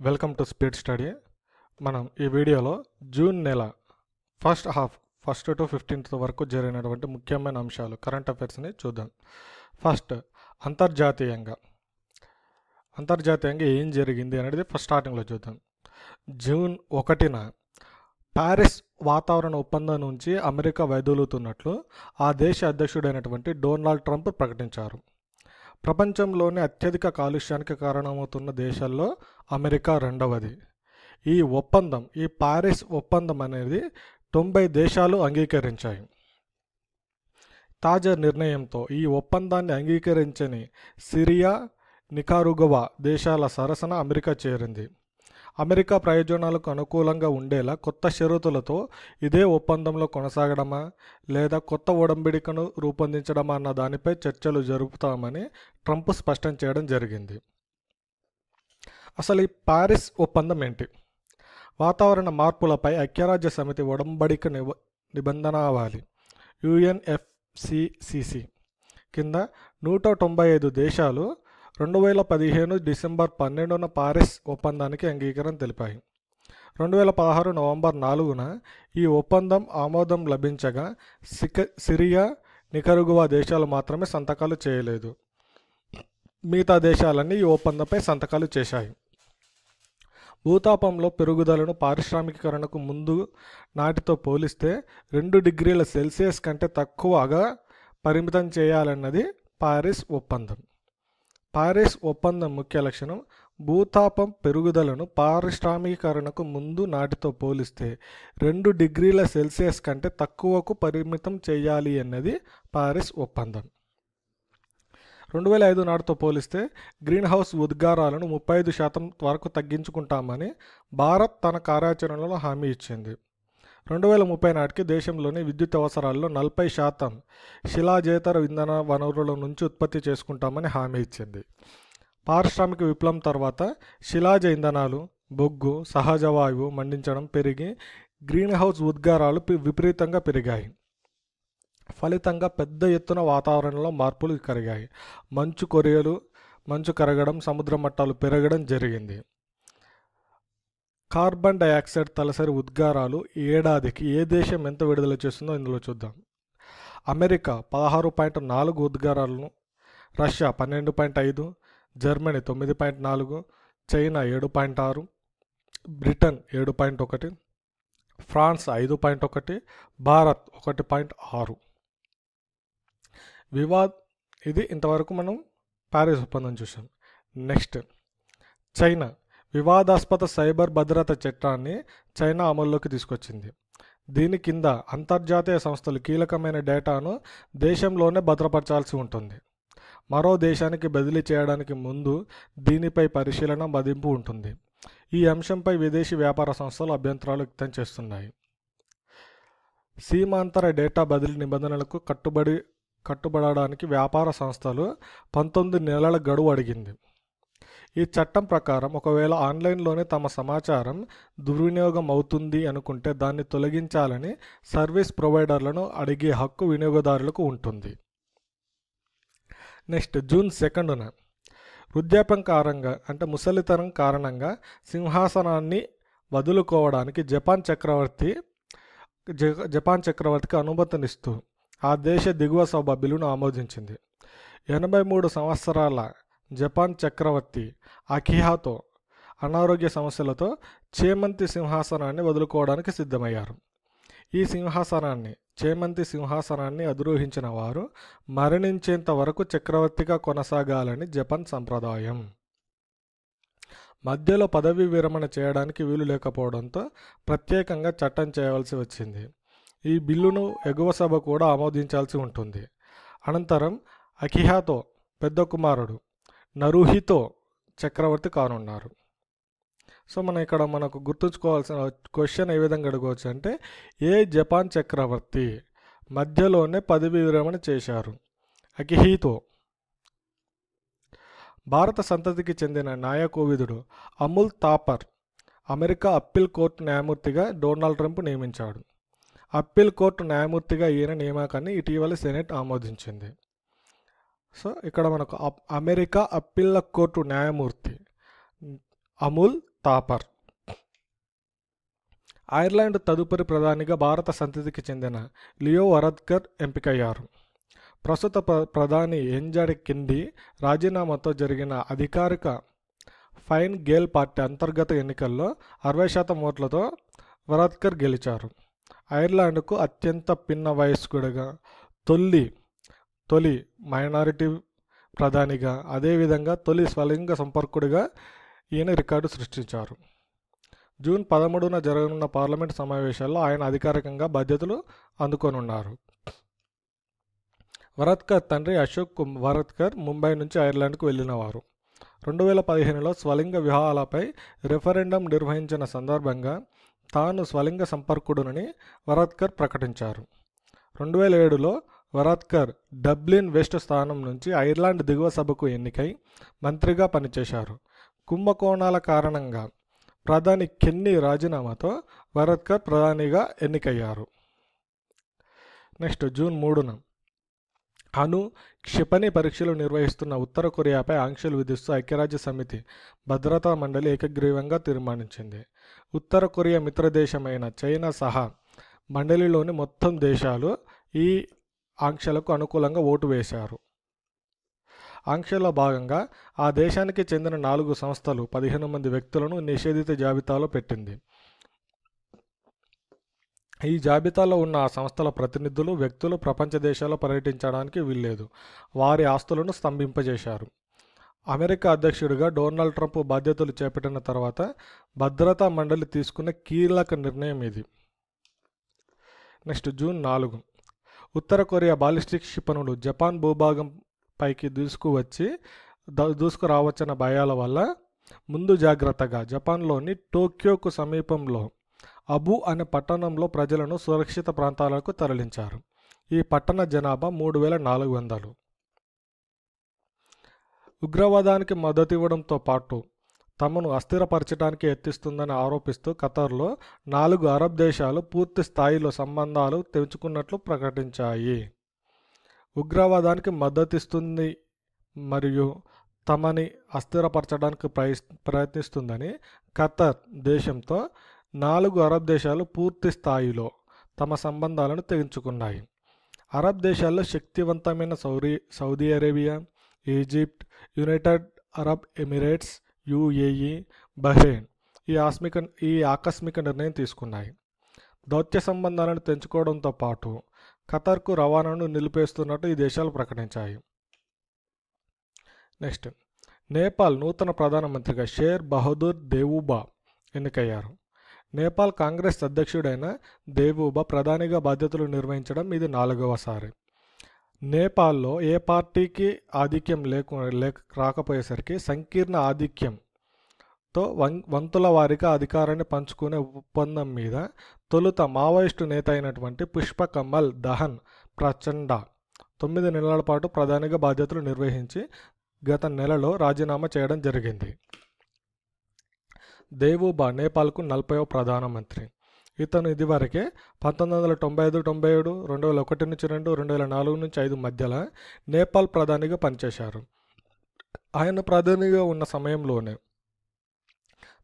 Welcome to speed study. మనం ఈ వీడియోలో జూన్ నెల ఫస్ట్ టు 15th వరకు జరిగినటువంటి ముఖ్యమైన అంశాలు కరెంట్ అఫైర్స్ని చూద్దాం. ఫస్ట్ అంతర్జాతీయంగా ఏం జరిగింది అనేది ఫస్ట్ స్టార్టింగ్లో చూద్దాం. జూన్ 1న ప్యారిస్ వాతావరణ ఒప్పందం నుంచి అమెరికా వైదొలుగుతున్నట్లు ఆ దేశ అధ్యక్షుడైనటువంటి డొనాల్డ్ ట్రంప్ ప్రకటించారు. ప్రపంచంలోనే అత్యధిక కాలుష్యానికి కారణమవుతున్న దేశాల్లో అమెరికా రెండవది. ఈ ప్యారిస్ ఒప్పందం అనేది 90 దేశాలు అంగీకరించాయి. తాజా నిర్ణయంతో ఈ ఒప్పందాన్ని అంగీకరించని సిరియా, నికారాగువా దేశాల సరసన అమెరికా చేరింది. అమెరికా ప్రయోజనాలకు అనుకూలంగా ఉండేలా కొత్త షరతులతో ఇదే ఒప్పందంలో కొనసాగడమా లేదా కొత్త ఒడంబడికను రూపొందించడమా అన్న దానిపై చర్చలు జరుపుతామని ట్రంప్ స్పష్టం చేయడం జరిగింది. అసలు ఈ ప్యారిస్ ఒప్పందం ఏంటి? వాతావరణ మార్పులపై ఐక్యరాజ్య సమితి ఒడంబడిక నిబంధనావళి UNFCCC కింద 195 దేశాలు 2015 డిసెంబర్ 12న ప్యారిస్ ఒప్పందానికి అంగీకారం తెలిపాయి. 2016 నవంబర్ 4న ఈ ఒప్పందం ఆమోదం లభించగా సిరియా, నికరాగువా దేశాలు మాత్రమే సంతకాలు చేయలేదు. మిగతా దేశాలన్నీ ఈ ఒప్పందంపై సంతకాలు చేశాయి. భూతాపంలో పెరుగుదలను పారిశ్రామికీకరణకు ముందు నాటితో పోలిస్తే 2 డిగ్రీల సెల్సియస్ కంటే తక్కువగా పరిమితం చేయాలన్నది ప్యారిస్ ఒప్పందం. ప్యారిస్ ఒప్పందం ముఖ్య లక్షణం భూతాపం పెరుగుదలను పారిశ్రామికీకరణకు ముందు నాటితో పోలిస్తే 2 డిగ్రీల సెల్సియస్ కంటే తక్కువకు పరిమితం చేయాలి అన్నది ప్యారిస్ ఒప్పందం. 2005 నాటితో పోలిస్తే గ్రీన్ హౌస్ ఉద్గారాలను 35% వరకు తగ్గించుకుంటామని భారత్ తన కార్యాచరణలో హామీ ఇచ్చింది. 2030 నాటికి దేశంలోని విద్యుత్ అవసరాల్లో 40% శిలాజేతర ఇంధన వనరుల నుంచి ఉత్పత్తి చేసుకుంటామని హామీ ఇచ్చింది. పారిశ్రామిక విప్లవం తర్వాత శిలాజ ఇంధనాలు, బొగ్గు, సహజ వాయువు మండించడం పెరిగి గ్రీన్ హౌస్ ఉద్గారాలు విపరీతంగా పెరిగాయి. ఫలితంగా పెద్ద ఎత్తున వాతావరణంలో మార్పులు కలిగాయి. మంచు కరగడం, సముద్ర మట్టాలు పెరగడం జరిగింది. కార్బన్ డయాక్సైడ్ తలసరి ఉద్గారాలు ఏడాదికి ఏ దేశం ఎంత విడుదల చేస్తుందో ఇందులో చూద్దాం. అమెరికా 16.4 ఉద్గారాలను, Russia 12.5, Germany 9.4, China 7.6, Britain 7.1, France 5.1, Bharat 1.6. ఇది ఇంతవరకు మనం ప్యారిస్ ఒప్పందం చూసాం. నెక్స్ట్ చైనా వివాదాస్పద సైబర్ భద్రత చట్టాన్ని చైనా అమల్లోకి తీసుకొచ్చింది. దీని కింద అంతర్జాతీయ సంస్థలు కీలకమైన డేటాను దేశంలోనే భద్రపరచాల్సి ఉంటుంది. మరో దేశానికి బదిలీ చేయడానికి ముందు దీనిపై పరిశీలన, మదింపు ఉంటుంది. ఈ అంశంపై విదేశీ వ్యాపార సంస్థలు అభ్యంతరాలు వ్యక్తం చేస్తున్నాయి. సీమాంతర డేటా బదిలీ నిబంధనలకు కట్టుబడడానికి వ్యాపార సంస్థలు 19 నెలల గడువు అడిగింది. ఈ చట్టం ప్రకారం ఒకవేళ ఆన్లైన్లోనే తమ సమాచారం దుర్వినియోగం అవుతుంది అనుకుంటే దాన్ని తొలగించాలని సర్వీస్ ప్రొవైడర్లను అడిగే హక్కు వినియోగదారులకు ఉంటుంది. నెక్స్ట్ జూన్ 2న వృద్ధాప్యం ముసలితనం కారణంగా సింహాసనాన్ని వదులుకోవడానికి జపాన్ చక్రవర్తికి అనుమతినిస్తూ ఆ దేశ దిగువ సభ బిల్లును ఆమోదించింది. 83 సంవత్సరాల జపాన్ చక్రవర్తి అకిహితో అనారోగ్య సమస్యలతో చేమంతి సింహాసనాన్ని వదులుకోవడానికి సిద్ధమయ్యారు. ఈ చేమంతి సింహాసనాన్ని అధిరోహించిన వారు మరణించేంత వరకు చక్రవర్తిగా కొనసాగాలని జపాన్ సంప్రదాయం. మధ్యలో పదవీ విరమణ చేయడానికి వీలు లేకపోవడంతో ప్రత్యేకంగా చట్టం చేయవలసి వచ్చింది. ఈ బిల్లును ఎగువ సభ కూడా ఆమోదించాల్సి ఉంటుంది. అనంతరం అకిహితో పెద్ద కుమారుడు నరుహితో చక్రవర్తి కానున్నారు. సో మనకు గుర్తుంచుకోవాల్సిన క్వశ్చన్ ఏ విధంగా అడగవచ్చు అంటే, ఏ జపాన్ చక్రవర్తి మధ్యలోనే పదవీ విరమణ చేశారు? అకిహితో. భారత సంతతికి చెందిన న్యాయకోవిదుడు Amul Thapar America appeal court న్యాయమూర్తిగా డొనాల్డ్ ట్రంప్ నియమించాడు. అప్పీల్ కోర్టు న్యాయమూర్తిగా ఈయన నియామకాన్ని ఇటీవల సెనెట్ ఆమోదించింది. సో ఇక్కడ మనకు అమెరికా అప్పీల్ కోర్టు న్యాయమూర్తి అమూల్ థాపర్. ఐర్లాండ్ తదుపరి ప్రధానిగా భారత సంతతికి చెందిన లియో వరద్కర్ ఎంపికయ్యారు. ప్రస్తుత ప్రధాని ఎంజాడ్ కిండి రాజీనామాతో జరిగిన అధికారిక ఫైన్ గేల్ పార్టీ అంతర్గత ఎన్నికల్లో 60% ఓట్లతో వరద్కర్ గెలిచారు. ఐర్లాండ్కు అత్యంత పిన్న వయస్కుడిగా, తొలి మైనారిటీ ప్రధానిగా, అదేవిధంగా తొలి స్వలింగ సంపర్కుడిగా ఈయన రికార్డు సృష్టించారు. జూన్ 13న జరగనున్న పార్లమెంట్ సమావేశాల్లో ఆయన అధికారికంగా బాధ్యతలు అందుకోనున్నారు. వరద్కర్ తండ్రి అశోక్ వరద్కర్ ముంబై నుంచి ఐర్లాండ్కు వెళ్ళినవారు. 2015లో స్వలింగ వివాహాలపై రెఫరెండం నిర్వహించిన సందర్భంగా తాను స్వలింగ సంపర్కుడునని వరద్కర్ ప్రకటించారు. 2007లో వరద్కర్ డబ్లిన్ వెస్ట్ స్థానం నుంచి ఐర్లాండ్ దిగువ సభకు ఎన్నికై మంత్రిగా పనిచేశారు. కుంభకోణాల కారణంగా ప్రధాని కెన్నీ రాజీనామాతో వరద్కర్ ప్రధానిగా ఎన్నికయ్యారు. నెక్స్ట్ జూన్ 3న అణు క్షిపణి పరీక్షలు నిర్వహిస్తున్న ఉత్తర కొరియాపై ఆంక్షలు విధిస్తూ ఐక్యరాజ్య సమితి భద్రతా మండలి ఏకగ్రీవంగా తీర్మానించింది. ఉత్తర కొరియా మిత్రదేశమైన చైనా సహా మండలిలోని మొత్తం దేశాలు ఈ ఆంక్షలకు అనుకూలంగా ఓటు వేశారు. ఆంక్షల్లో భాగంగా ఆ దేశానికి చెందిన 4 సంస్థలు 15 మంది వ్యక్తులను నిషేధిత జాబితాలో పెట్టింది. ఈ జాబితాలో ఉన్న ఆ సంస్థల ప్రతినిధులు, వ్యక్తులు ప్రపంచ దేశాల్లో పర్యటించడానికి వీల్లేదు. వారి ఆస్తులను స్తంభింపజేశారు. అమెరికా అధ్యక్షుడిగా డొనాల్డ్ ట్రంప్ బాధ్యతలు చేపట్టిన తర్వాత భద్రతా మండలి తీసుకున్న కీలక నిర్ణయం ఇది. నెక్స్ట్ జూన్ 4 ఉత్తర కొరియా బాలిస్టిక్ క్షిపణులు జపాన్ భూభాగం పైకి దూసుకురావచ్చన్న భయాల వల్ల ముందు జాగ్రత్తగా జపాన్లోని టోక్యోకు సమీపంలో అబు అనే పట్టణంలో ప్రజలను సురక్షిత ప్రాంతాలకు తరలించారు. ఈ పట్టణ జనాభా 3400. ఉగ్రవాదానికి మద్దతివ్వడంతో పాటు తమను అస్థిరపరచడానికి యత్నిస్తుందని ఆరోపిస్తూ ఖతార్లో 4 అరబ్ దేశాలు పూర్తి స్థాయిలో సంబంధాలు తెంచుకున్నట్లు ప్రకటించాయి. ఉగ్రవాదానికి మద్దతిస్తుంది మరియు తమని అస్థిరపరచడానికి ప్రయత్నిస్తుందని ఖతార్ దేశంతో 4 అరబ్ దేశాలు పూర్తి స్థాయిలో తమ సంబంధాలను తెంచుకున్నాయి. అరబ్ దేశాల్లో శక్తివంతమైన Saudi Arabia, Egypt, United Arab Emirates, UAE, Bahrain ఈ ఆకస్మిక నిర్ణయం తీసుకున్నాయి. దౌత్య సంబంధాలను తెంచుకోవడంతో పాటు ఖతార్కు రవాణాను నిలిపేస్తున్నట్టు ఈ దేశాలు ప్రకటించాయి. నెక్స్ట్ నేపాల్ నూతన ప్రధానమంత్రిగా షేర్ బహదూర్ దేవుబా ఎన్నికయ్యారు. నేపాల్ కాంగ్రెస్ అధ్యక్షుడైన దేవుబా ప్రధానిగా బాధ్యతలు నిర్వహించడం ఇది 4వసారి. నేపాల్లో ఏ పార్టీకి ఆధిక్యం రాకపోయేసరికి సంకీర్ణ ఆధిక్యంతో వంతుల వారిగా అధికారాన్ని పంచుకునే ఒప్పందం మీద తొలుత మావోయిస్టు నేత అయినటువంటి పుష్పకమల్ దహన్ ప్రచండ 9 నెలల పాటు ప్రధానిగా బాధ్యతలు నిర్వహించి గత నెలలో రాజీనామా చేయడం జరిగింది. దేవుబా నేపాల్కు 40వ ప్రధానమంత్రి. ఇతను ఇదివరకే 1995-97, 2001-2, 2004-5 మధ్యలో నేపాల్ ప్రధానిగా పనిచేశారు. ఆయన ప్రధానిగా ఉన్న సమయంలోనే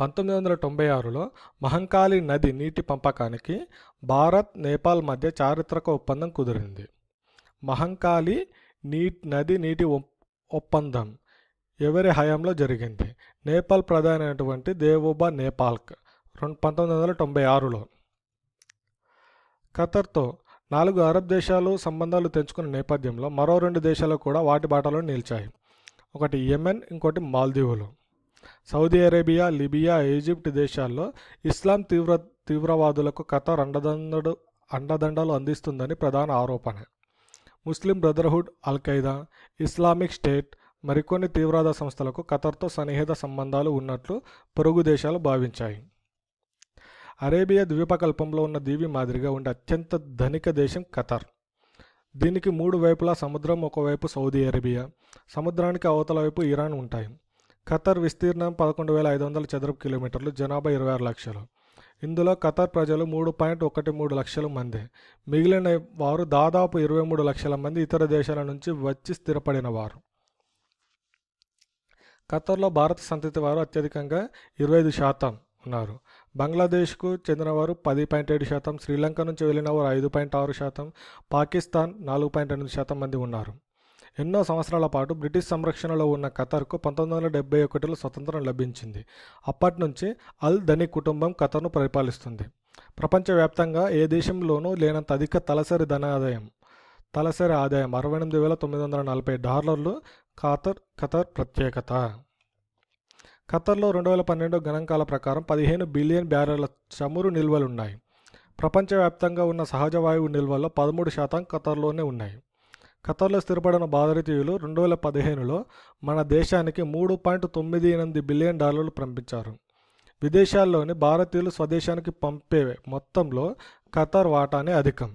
1996లో మహంకాళి నది నీటి పంపకానికి భారత్, నేపాల్ మధ్య చారిత్రక ఒప్పందం కుదిరింది. మహంకాళి నది నీటి ఒప్పందం ఎవరి హయాంలో జరిగింది? నేపాల్ ప్రధాని అయినటువంటి దేవుబా నేపాల్క్ 1996లో. ఖతార్తో 4 అరబ్ దేశాలు సంబంధాలు తెంచుకున్న నేపథ్యంలో మరో 2 దేశాలు కూడా వాటి బాటలో నిలిచాయి. ఒకటి యెమెన్, ఇంకోటి మాల్దీవులు. సౌదీ అరేబియా, లిబియా, ఈజిప్ట్ దేశాల్లో ఇస్లాం తీవ్రవాదులకు ఖతార్ అండదండలు అందిస్తుందని ప్రధాన ఆరోపణ. Muslim Brotherhood, al-Qaeda, Islamic state మరికొన్ని తీవ్రవాద సంస్థలకు ఖతార్తో సన్నిహిత సంబంధాలు ఉన్నట్లు పొరుగు దేశాలు భావించాయి. అరేబియా ద్వీపకల్పంలో ఉన్న దీవి మాదిరిగా ఉండే అత్యంత ధనిక దేశం ఖతార్. దీనికి 3 వైపులా సముద్రం, ఒకవైపు సౌదీ అరేబియా, సముద్రానికి అవతల వైపు ఇరాన్ ఉంటాయి. ఖతార్ విస్తీర్ణం 11,500 చదరపు కిలోమీటర్లు, జనాభా 26 లక్షలు. ఇందులో ఖతార్ ప్రజలు 3.13 లక్షల మంది. మిగిలిన వారు దాదాపు 23 లక్షల మంది ఇతర దేశాల నుంచి వచ్చి స్థిరపడిన వారు. ఖతర్లో భారత సంతతి వారు అత్యధికంగా 25% ఉన్నారు. బంగ్లాదేశ్కు చెందినవారు 10.7%, శ్రీలంక నుంచి వెళ్ళిన వారు 5.6%, పాకిస్తాన్ 4.8% మంది ఉన్నారు. ఎన్నో సంవత్సరాల పాటు బ్రిటిష్ సంరక్షణలో ఉన్న ఖతర్కు 1971లో స్వతంత్రం లభించింది. అప్పటి నుంచి అల్ ధనీ కుటుంబం ఖతర్ను పరిపాలిస్తుంది. ప్రపంచవ్యాప్తంగా ఏ దేశంలోనూ లేనంత అధిక తలసరి ఆదాయం $68,940 ఖతర్ ప్రత్యేకత. ఖతర్లో 2012 గణాంకాల ప్రకారం 15 బిలియన్ బ్యారెళ్ల చమురు నిల్వలున్నాయి. ప్రపంచవ్యాప్తంగా ఉన్న సహజ వాయువు నిల్వల్లో 13% ఖతర్లోనే ఉన్నాయి. ఖతర్లో స్థిరపడిన భారతీయులు 2015లో మన దేశానికి $3.98 బిలియన్ పంపించారు. విదేశాల్లోని భారతీయులు స్వదేశానికి పంపే మొత్తంలో ఖతర్ వాటానే అధికం.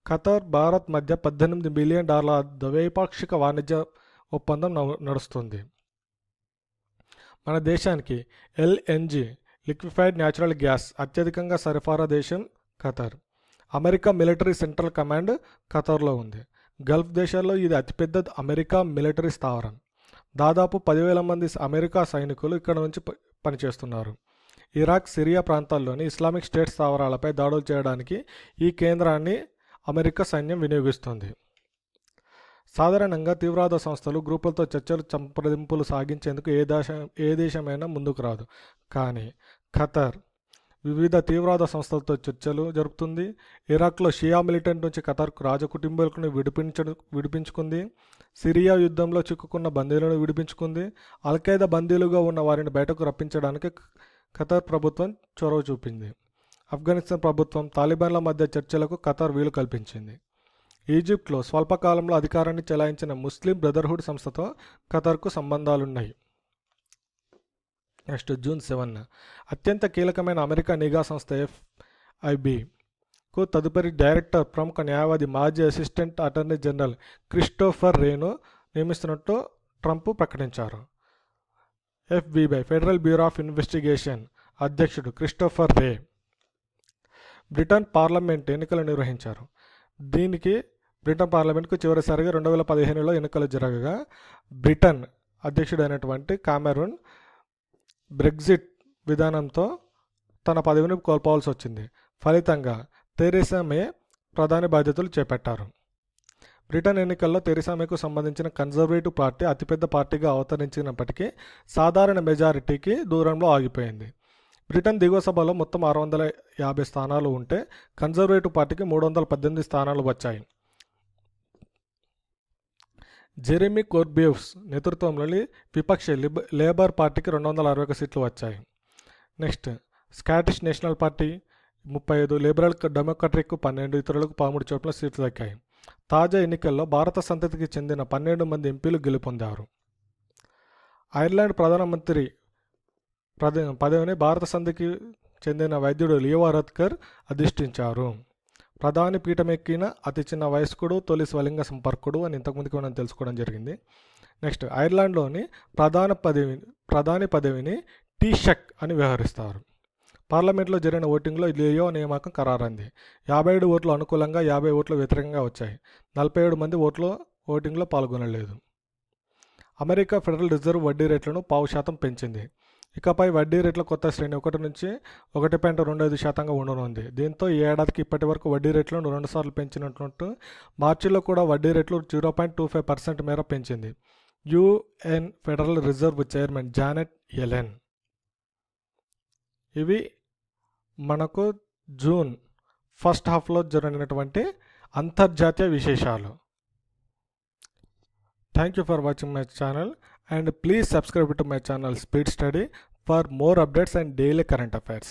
ఖతర్, భారత్ మధ్య $18 బిలియన్ ద్వైపాక్షిక వాణిజ్య ఒప్పందం నడుస్తుంది. మన దేశానికి LNG లిక్విఫైడ్ న్యాచురల్ గ్యాస్ అత్యధికంగా సరఫరా దేశం Qatar. America military central command ఖతర్లో ఉంది. గల్ఫ్ దేశాల్లో ఇది అతిపెద్ద అమెరికా మిలిటరీ స్థావరం. దాదాపు 10,000 మంది అమెరికా సైనికులు ఇక్కడ నుంచి పనిచేస్తున్నారు. ఇరాక్, సిరియా ప్రాంతాల్లోని ఇస్లామిక్ స్టేట్ స్థావరాలపై దాడులు చేయడానికి ఈ కేంద్రాన్ని అమెరికా సైన్యం వినియోగిస్తుంది. సాధారణంగా తీవ్రవాద సంస్థలు గ్రూపులతో చర్చలు, సంప్రదింపులు సాగించేందుకు ఏ దేశమైనా ముందుకు రాదు. కానీ ఖతర్ వివిధ తీవ్రవాద సంస్థలతో చర్చలు జరుపుతుంది. ఇరాక్లో షియా మిలిటెంట్ నుంచి ఖతర్కు రాజకుటుంబీకులను విడిపించుకుంది. సిరియా యుద్ధంలో చిక్కుకున్న బందీలను విడిపించుకుంది. అల్ఖైదా బందీలుగా ఉన్న వారిని బయటకు రప్పించడానికి ఖతర్ ప్రభుత్వం చొరవ చూపింది. ఆఫ్ఘనిస్తాన్ ప్రభుత్వం, తాలిబాన్ల మధ్య చర్చలకు ఖతర్ వీలు కల్పించింది. ఈజిప్ట్లో స్వల్పకాలంలో అధికారాన్ని చెలాయించిన ముస్లిం బ్రదర్హుడ్ సంస్థతో ఖతర్కు సంబంధాలున్నాయి. నెక్స్ట్ జూన్ 7 అత్యంత కీలకమైన అమెరికా నిఘా సంస్థ FIBకు తదుపరి డైరెక్టర్ ప్రముఖ న్యాయవాది, మాజీ అసిస్టెంట్ అటార్నీ జనరల్ క్రిస్టోఫర్ రేను నియమిస్తున్నట్టు ట్రంప్ ప్రకటించారు. FBI federal bureau of investigation అధ్యక్షుడు క్రిస్టోఫర్ రే బ్రిటన్ పార్లమెంట్ ఎన్నికలు నిర్వహించారు. దీనికి బ్రిటన్ పార్లమెంట్కు చివరిసారిగా 2015లో ఎన్నికలు జరగగా బ్రిటన్ అధ్యక్షుడైనటువంటి కామెరూన్ బ్రెగ్జిట్ విధానంతో తన పదవిని కోల్పోవాల్సి వచ్చింది. ఫలితంగా థెరెసా మే ప్రధాని బాధ్యతలు చేపట్టారు. బ్రిటన్ ఎన్నికల్లో థెరెసా మేకు సంబంధించిన కన్జర్వేటివ్ పార్టీ అతిపెద్ద పార్టీగా అవతరించినప్పటికీ సాధారణ మెజారిటీకి దూరంలో ఆగిపోయింది. బ్రిటన్ దిగువ సభలో మొత్తం 650 స్థానాలు ఉంటే కన్జర్వేటివ్ పార్టీకి 318 స్థానాలు వచ్చాయి. జెరెమీ కోర్బివ్స్ నేతృత్వంలోని విపక్ష లేబర్ పార్టీకి 261 సీట్లు వచ్చాయి. Next Scottish national party 35, liberal democratic 12, ఇతరులకు 13 చోట్ల సీట్లు దక్కాయి. తాజా ఎన్నికల్లో భారత సంతతికి చెందిన 12 మంది ఎంపీలు గెలుపొందారు. ఐర్లాండ్ ప్రధానమంత్రి పదవిని భారత సంతతికి చెందిన వైద్యుడు లియో వారద్కర్ అధిష్ఠించారు. ప్రధాని పీఠమెక్కిన అతి చిన్న వయస్కుడు, తొలి స్వలింగ సంపర్కుడు అని ఇంతకుముందుకు మనం తెలుసుకోవడం జరిగింది. నెక్స్ట్ ఐర్లాండ్లోని ప్రధాని పదవిని టేషక్ అని వ్యవహరిస్తారు. పార్లమెంట్లో జరిగిన ఓటింగ్లో లియో నియామకం ఖరారైంది. 57 ఓట్లు అనుకూలంగా, 50 ఓట్లు వ్యతిరేకంగా వచ్చాయి. 47 మంది ఓటింగ్లో పాల్గొనలేదు. అమెరికా ఫెడరల్ రిజర్వ్ వడ్డీ రేట్లను 0.5% పెంచింది. ఇకపై వడ్డీ రేట్ల కొత్త శ్రేణి 1 నుంచి 1.25% ఉండనుంది. దీంతో ఈ ఏడాదికి ఇప్పటి వరకు వడ్డీ రేట్లను 2 సార్లు పెంచినట్టు మార్చిలో కూడా వడ్డీ రేట్లు 0.25% మేర పెంచింది. UN federal reserve chairman Janet Yellen. ఇవి మనకు జూన్ ఫస్ట్ హాఫ్లో జరిగినటువంటి అంతర్జాతీయ విశేషాలు. Thank you for watching my channel and please subscribe to my channel Speed Study for more updates and daily current affairs.